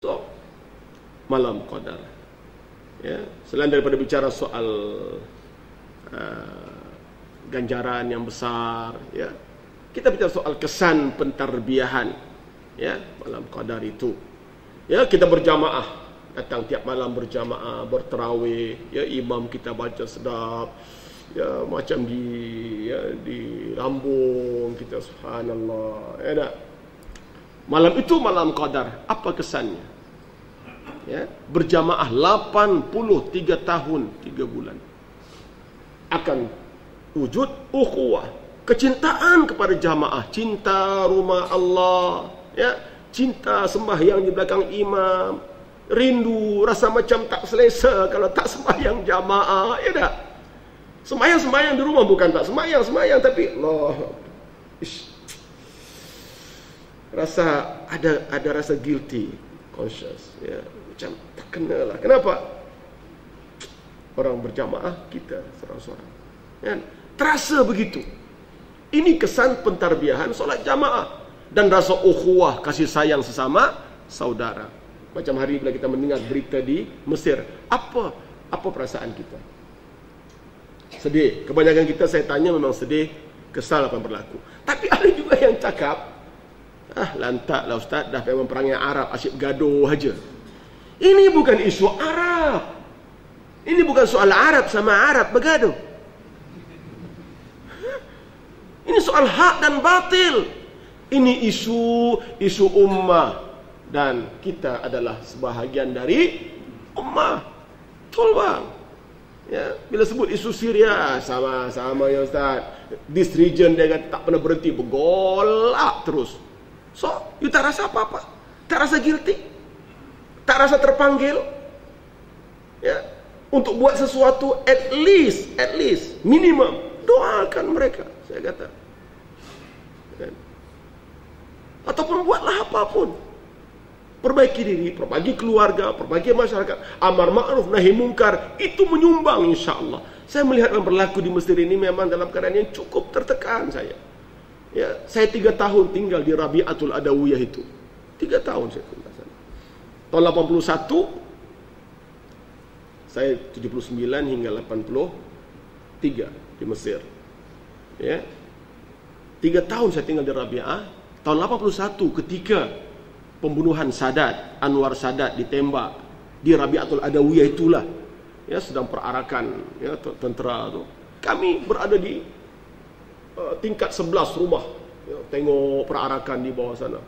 So, malam qadar. Ya, selain daripada bicara soal ganjaran yang besar, ya, kita bicara soal kesan pentarbiyahan, ya, malam qadar itu. Ya, kita berjamaah, datang tiap malam berjamaah, berterawih, ya, imam kita baca sedap, ya, macam di lambung kita, subhanallah, ya tak? Malam itu malam qadar, apa kesannya? Ya, berjamaah 83 tahun 3 bulan akan wujud ukhuwah, kecintaan kepada jamaah, cinta rumah Allah, ya, cinta sembahyang di belakang imam, rindu rasa macam tak selesa kalau tak sembahyang jamaah, ya tak? Sembahyang di rumah bukan tak sembahyang tapi Allah, rasa ada rasa guilty conscious, ya, macam tak kenalah. Kenapa? Orang berjamaah kita seorang-seorang, ya, terasa begitu. Ini kesan pentarbiyahan solat jamaah dan rasa ukhuwah, kasih sayang sesama saudara. Macam hari bila kita mendengar berita di Mesir, apa perasaan kita? Sedih. Kebanyakan kita, saya tanya, memang sedih, kesal apa yang berlaku. Tapi ada juga yang cakap, lantaklah Ustaz, dah memang perangai Arab, asyik gaduh aja. Ini bukan isu Arab. Ini bukan soal Arab sama Arab bergaduh. Ini soal hak dan batil. Ini isu ummah, dan kita adalah sebahagian dari ummah. Betul bang? Ya, bila sebut isu Syria, sama ya Ustaz. This region dia kata tak pernah berhenti, bergolak terus. So, you tak rasa apa-apa? Tak rasa guilty? Tak rasa terpanggil? Ya, untuk buat sesuatu, at least, minimum, doakan mereka, saya kata. Ya. Ataupun buatlah apapun. Perbaiki diri, perbaiki keluarga, perbaiki masyarakat. Amar ma'ruf, nahi mungkar, itu menyumbang insya-Allah. Saya melihat yang berlaku di Mesir ini memang dalam keadaan yang cukup tertekan saya. Ya, saya 3 tahun tinggal di Rabi'atul Adawiyah itu. 3 tahun saya tinggal sana. Tahun 81, saya 79 hingga 83 di Mesir. Ya. 3 tahun saya tinggal di Rabi'ah. Tahun 81 ketika pembunuhan Sadat, Anwar Sadat ditembak di Rabi'atul Adawiyah itulah. Ya, sedang perarakan, ya, tentera tu. Kami berada di tingkat 11 rumah, ya, tengok perarakan di bawah sana.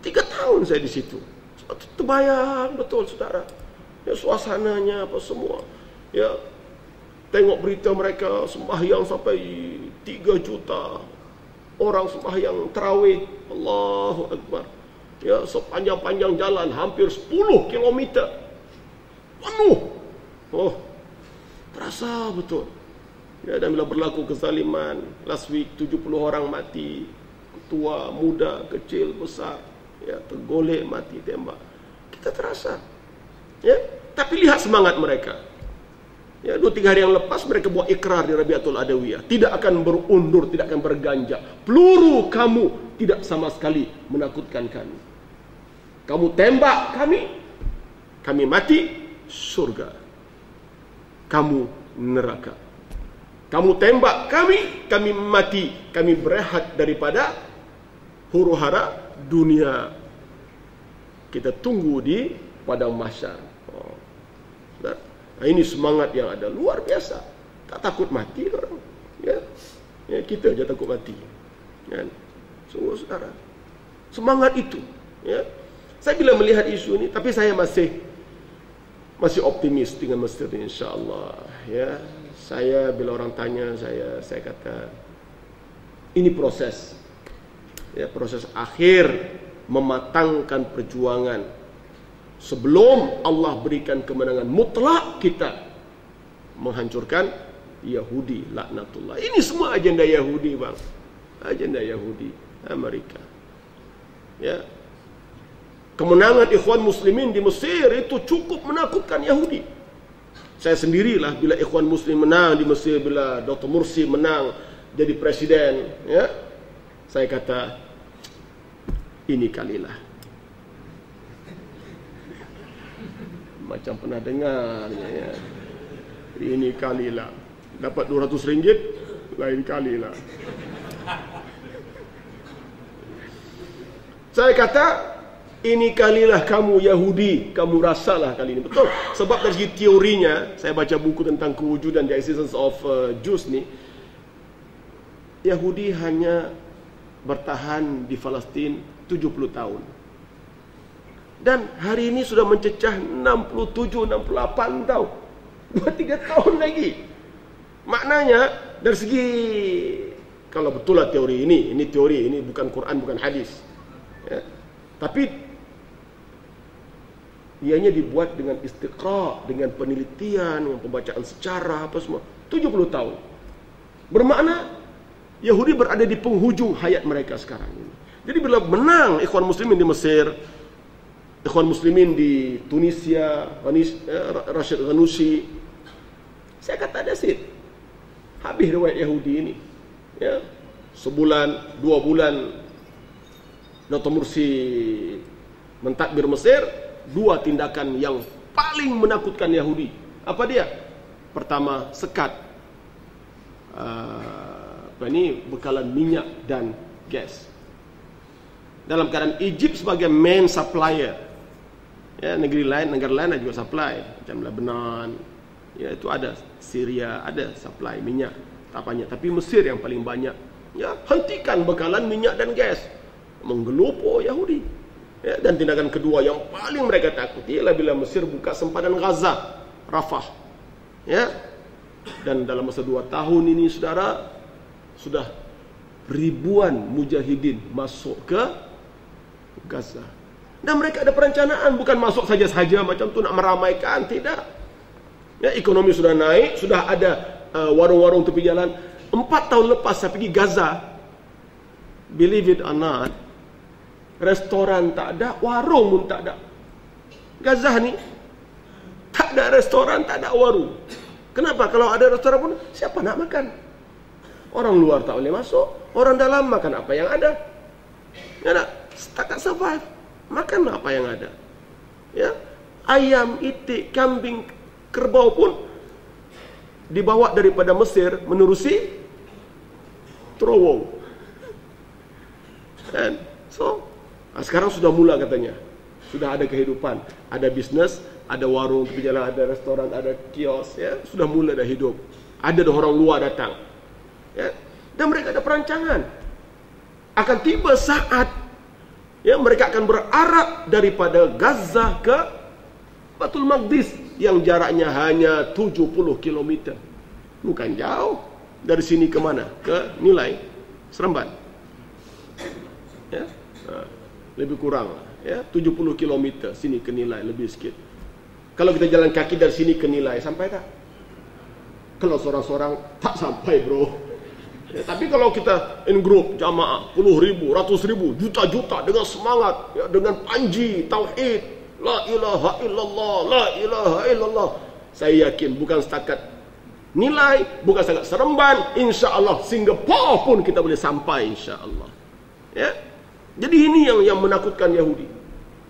3 tahun saya di situ. Terbayang betul saudara, ya, suasananya apa semua, ya, tengok berita mereka sembahyang sampai 3 juta orang sembahyang tarawih, Allahu Akbar, ya, sepanjang-panjang jalan hampir 10 kilometer penuh. Oh, terasa betul. Ya, dan bila berlaku kezaliman, last week 70 orang mati, tua, muda, kecil, besar, ya, tergolek mati tembak. Kita terasa. Ya, tapi lihat semangat mereka. Ya, 2-3 hari yang lepas mereka buat ikrar di Rabi'atul Adawiyah, tidak akan berundur, tidak akan berganjak. Peluru kamu tidak sama sekali menakutkan kami. Kamu tembak kami mati, surga. Kamu neraka. Kamu tembak kami mati, kami berehat daripada huru-hara dunia. Kita tunggu di padang mahsyar. Nah, ini semangat yang ada, luar biasa. Tak takut mati orang. Ya, kita je takut mati. Kan? Sungguh saudara, semangat itu. Ya, saya bila melihat isu ini, tapi saya masih optimis dengan Mesir insya-Allah. Ya. Saya bila orang tanya saya kata ini proses, ya, proses akhir mematangkan perjuangan sebelum Allah berikan kemenangan mutlak kita menghancurkan Yahudi laknatullah. Ini semua agenda Yahudi bang, agenda Yahudi Amerika. Ya, kemenangan Ikhwan Muslimin di Mesir itu cukup menakutkan Yahudi. Saya sendirilah bila Ikhwan Muslim menang di Mesir, bila Dr. Mursi menang jadi presiden, ya, saya kata ini kalilah Macam pernah dengar ya. Ini kalilah dapat RM200, lain kalilah. Saya kata, ini kalilah kamu Yahudi, kamu rasalah kali ini. Betul. Sebab dari segi teorinya, saya baca buku tentang kewujudan, The Existence of Jews ni, Yahudi hanya bertahan di Palestin 70 tahun. Dan hari ini sudah mencecah 67-68 tahun. 2-3 tahun lagi. Maknanya dari segi, kalau betul lah teori ini teori, ini bukan Quran, bukan hadis ya. Tapi ianya dibuat dengan istiqra', dengan penelitian, dengan pembacaan sejarah, apa semua. 70 tahun. Bermakna Yahudi berada di penghujung hayat mereka sekarang ini. Jadi bila menang Ikhwan Muslimin di Mesir, Ikhwan Muslimin di Tunisia, Rashid Ghannouchi, saya kata that's it. Habis riwayat Yahudi ini ya. Sebulan, 2 bulan Dr. Mursi mentadbir Mesir, 2 tindakan yang paling menakutkan Yahudi. Apa dia? Pertama, sekat bekalan minyak dan gas. Dalam keadaan Egypt sebagai main supplier ya, negara lain ada juga supply, macam Lebanon ya, itu ada, Syria ada supply minyak tak banyak, tapi Mesir yang paling banyak ya. Hentikan bekalan minyak dan gas, menggelupur Yahudi ya. Dan tindakan kedua yang paling mereka takuti ialah bila Mesir buka sempadan Gaza, Rafah ya. Dan dalam masa 2 tahun ini saudara, sudah ribuan mujahidin masuk ke Gaza. Dan mereka ada perencanaan, bukan masuk saja-saja macam tu nak meramaikan, tidak ya. Ekonomi sudah naik, sudah ada warung-warung tepi jalan. 4 tahun lepas saya pergi Gaza, believe it or not, restoran tak ada, warung pun tak ada. Gaza ni tak ada restoran, tak ada warung. Kenapa? Kalau ada restoran pun siapa nak makan? Orang luar tak boleh masuk, orang dalam makan apa yang ada ya, nak setakat survive, makan apa yang ada ya. Ayam, itik, kambing, kerbau pun dibawa daripada Mesir menerusi terowong. And so sekarang sudah mula katanya, sudah ada kehidupan, ada bisnes, ada warung tepi jalan, ada restoran, ada kios ya, sudah mula dah hidup. Ada orang luar datang ya. Dan mereka ada perancangan, akan tiba saat ya, mereka akan berarah daripada Gaza ke Baitul Maqdis yang jaraknya hanya 70 km. Bukan jauh. Dari sini ke mana? Ke Nilai, Seremban ya. Lebih kurang ya, 70 km sini ke Nilai, lebih sikit. Kalau kita jalan kaki dari sini ke Nilai, sampai tak? Kalau seorang-seorang tak sampai bro ya. Tapi kalau kita in group, jamaah, puluh ribu, ratus ribu, juta-juta, dengan semangat ya, dengan panji tauhid, la ilaha illallah, la ilaha illallah, saya yakin bukan setakat Nilai, bukan setakat Seremban, insya-Allah Singapura pun kita boleh sampai insya-Allah ya. Jadi ini yang menakutkan Yahudi.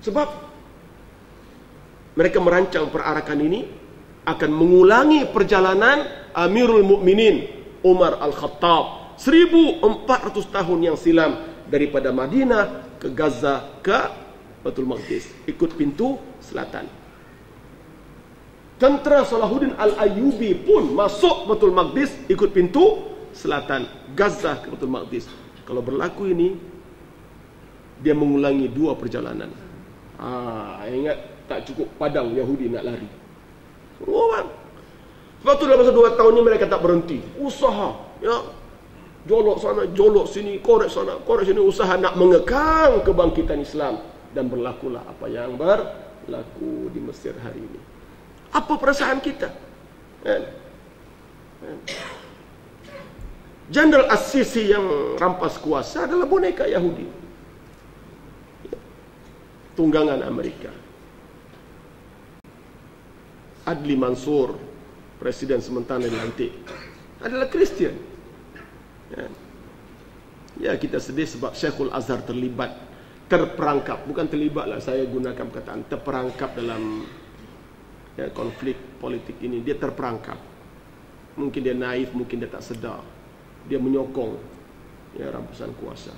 Sebab mereka merancang perarakan ini akan mengulangi perjalanan Amirul Mukminin Umar Al-Khattab 1400 tahun yang silam, daripada Madinah ke Gaza ke Baitul Maqdis, ikut pintu selatan. Tentera Salahuddin Al-Ayyubi pun masuk Baitul Maqdis ikut pintu selatan, Gaza ke Baitul Maqdis. Kalau berlaku ini, dia mengulangi 2 perjalanan. Ingat, tak cukup padang Yahudi nak lari. Semua orang. Sebab tu dalam masa 2 tahun ni mereka tak berhenti. Usaha, ya, jolok sana, jolok sini, korek sana, korek sini, usaha nak mengekang kebangkitan Islam. Dan berlakulah apa yang berlaku di Mesir hari ini. Apa perasaan kita? Jenderal As-Sisi yang rampas kuasa adalah boneka Yahudi, tunggangan Amerika. Adli Mansur, presiden sementara dilantik, adalah Kristian. Ya, kita sedih sebab Syekhul Azhar terperangkap, bukan terlibatlah, saya gunakan perkataan terperangkap dalam ya, konflik politik ini, dia terperangkap. Mungkin dia naif, mungkin dia tak sedar. Dia menyokong ya rampasan kuasa.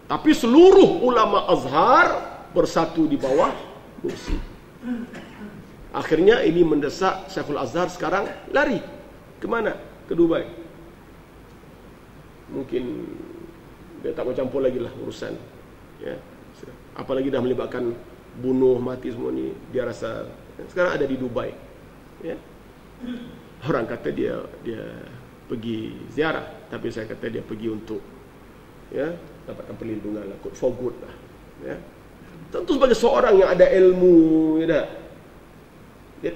Tapi seluruh ulama Azhar bersatu di bawah Mursi. Akhirnya ini mendesak Syekhul Azhar sekarang lari. Kemana? Ke Dubai. Mungkin dia tak mau campur lagi lah urusan. Ya. Apalagi dah melibatkan bunuh, mati semua ni. Dia rasa sekarang ada di Dubai. Ya. Orang kata dia pergi ziarah, tapi saya kata dia pergi untuk ya dapatkan perlindungan lah, for good lah. Ya. Tentu sebagai seorang yang ada ilmu, ya tak? Dia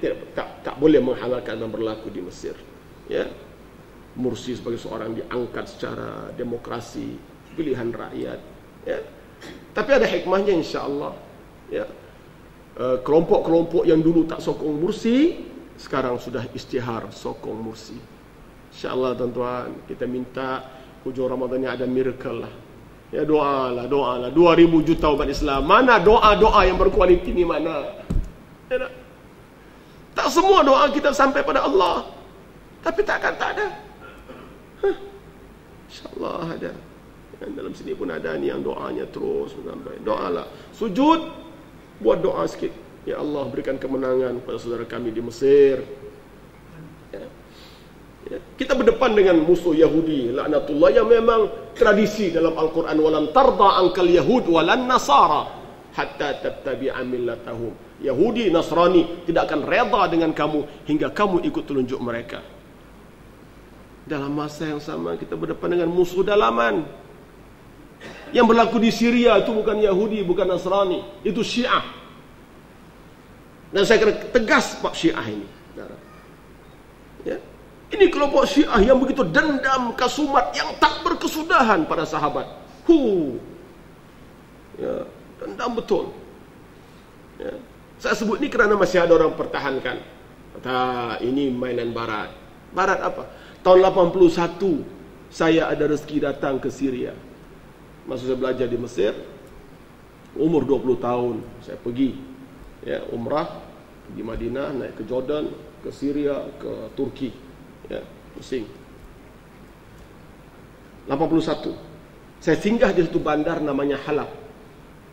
tak boleh menghalalkan dan berlaku di Mesir. Ya. Mursi sebagai seorang diangkat secara demokrasi, pilihan rakyat. Ya. Tapi ada hikmahnya insya-Allah. Ya. Kelompok-kelompok yang dulu tak sokong Mursi sekarang sudah istihar sokong Mursi. InsyaAllah tuan-tuan, kita minta hujung Ramadan ni ada miracle lah. Ya, doalah. 2000 juta umat Islam. Mana doa-doa yang berkualiti ni mana? Ya, tak semua doa kita sampai pada Allah. Tapi takkan tak ada. InsyaAllah ada. Dan dalam sini pun ada ni yang doanya terus sampai. Doalah. Sujud, buat doa sikit. Ya Allah, berikan kemenangan pada saudara kami di Mesir. Ya. Ya. Kita berdepan dengan musuh Yahudi, laknatullah, yang memang tradisi dalam Al-Quran, walan tarda ankal yahud walan nasara hatta tattabi'a millatahum. Yahudi, Nasrani tidak akan reda dengan kamu hingga kamu ikut telunjuk mereka. Dalam masa yang sama kita berdepan dengan musuh dalaman. Yang berlaku di Syria itu bukan Yahudi, bukan Nasrani, itu Syiah. Dan saya kena tegas bab Syiah ini. Ya. Ini kelompok Syiah yang begitu dendam, kasumat, yang tak berkesudahan pada sahabat. Ya, dendam betul. Ya. Saya sebut ini kerana masih ada orang pertahankan. Kata ini mainan Barat. Barat apa? Tahun 81 saya ada rezeki datang ke Syria. Masa saya belajar di Mesir, umur 20 tahun saya pergi ya umrah, pergi Madinah, naik ke Jordan, ke Syria, ke Turki. Ya, pusing. 81 saya singgah di satu bandar namanya Halab,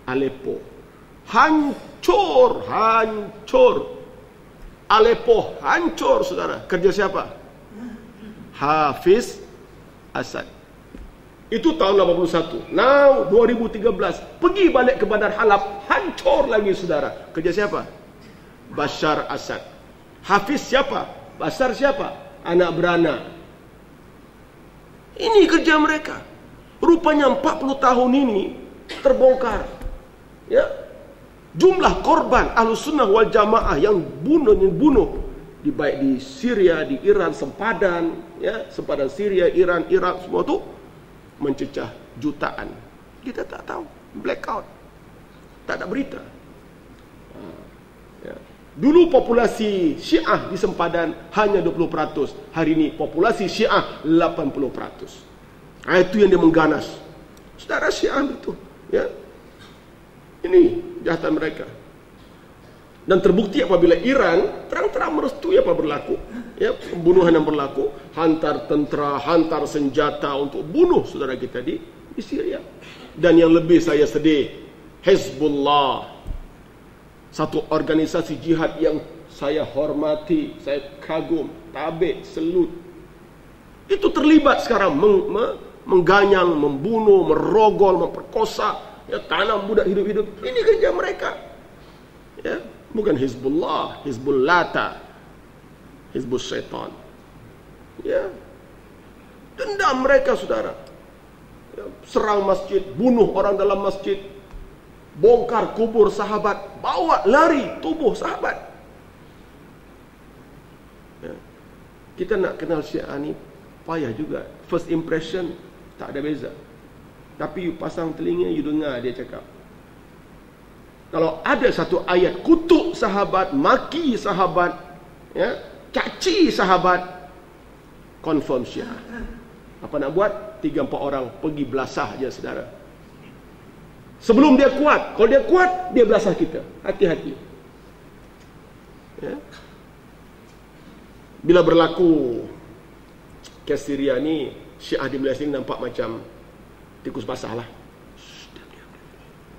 Aleppo. Hancur. Aleppo hancur, saudara. Kerja siapa? Hafiz Asad. Itu tahun 81. Now 2013 pergi balik ke bandar Halab, hancur lagi, saudara. Kerja siapa? Bashar Asad. Hafiz siapa? Bashar siapa? Anak beranak. Ini kerja mereka. Rupanya 40 tahun ini terbongkar. Ya. Jumlah korban Ahlussunnah wal Jamaah yang bunuh di baik di Syria, di Iran, sempadan, ya, sempadan Syria, Iran, Irak, semua tu mencecah jutaan. Kita tak tahu, blackout. Tak ada berita. Ya. Dulu populasi Syiah di sempadan hanya 20%. Hari ini populasi Syiah 80%. Itu yang dia mengganas. Saudara Syiah itu, ya. Ini kejahatan mereka. Dan terbukti apabila Iran terang-terang merestui apa berlaku, ya, pembunuhan yang berlaku, hantar tentera, hantar senjata untuk bunuh saudara kita di Syria. Dan yang lebih saya sedih, Hizbullah, satu organisasi jihad yang saya hormati, saya kagum, tabik, selut, itu terlibat sekarang mengganyang, membunuh, merogol, memperkosa, ya, tanam budak hidup-hidup. Ini kerja mereka. Ya, bukan Hizbullah, Hizbullata, Hizbul Syaitan. Ya. Dendam mereka, saudara. Ya, serang masjid, bunuh orang dalam masjid, bongkar kubur sahabat, bawa lari tubuh sahabat. Ya. Kita nak kenal Syiah ni payah juga. First impression tak ada beza. Tapi you pasang telinga, you dengar dia cakap. Kalau ada satu ayat kutuk sahabat, maki sahabat, ya, caci sahabat, confirm Syiah. Apa nak buat? 3-4 orang pergi belasah je, saudara. Sebelum dia kuat. Kalau dia kuat, dia belasah kita. Hati-hati. Ya. Bila berlaku kes Syria ni, Syiah di Malaysia ni nampak macam tikus basah lah.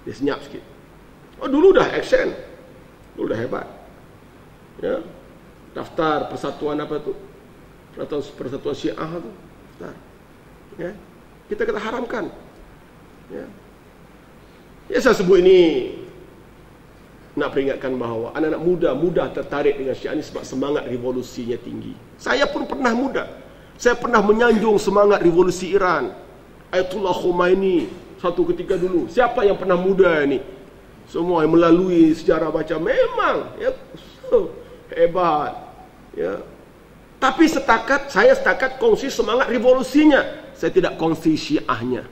Dia senyap sikit. Oh, dulu dah action. Dulu dah hebat. Ya. Daftar persatuan apa tu? Persatuan Syiah tu. Daftar. Ya. Kita kata haramkan. Ya. Ya, saya sebut ini nak peringatkan bahawa anak-anak muda mudah tertarik dengan Syiah ini sebab semangat revolusinya tinggi. Saya pun pernah muda. Saya pernah menyanjung semangat revolusi Iran. Ayatullah Khomeini satu ketika dulu. Siapa yang pernah muda ni? Semua yang melalui sejarah baca memang ya, hebat. Ya. Tapi saya setakat kongsi semangat revolusinya. Saya tidak kongsi Syiahnya.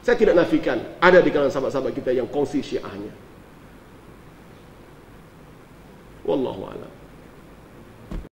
Saya tidak nafikan ada di kalangan sahabat-sahabat kita yang kongsi Syiahnya. Wallahu a'lam.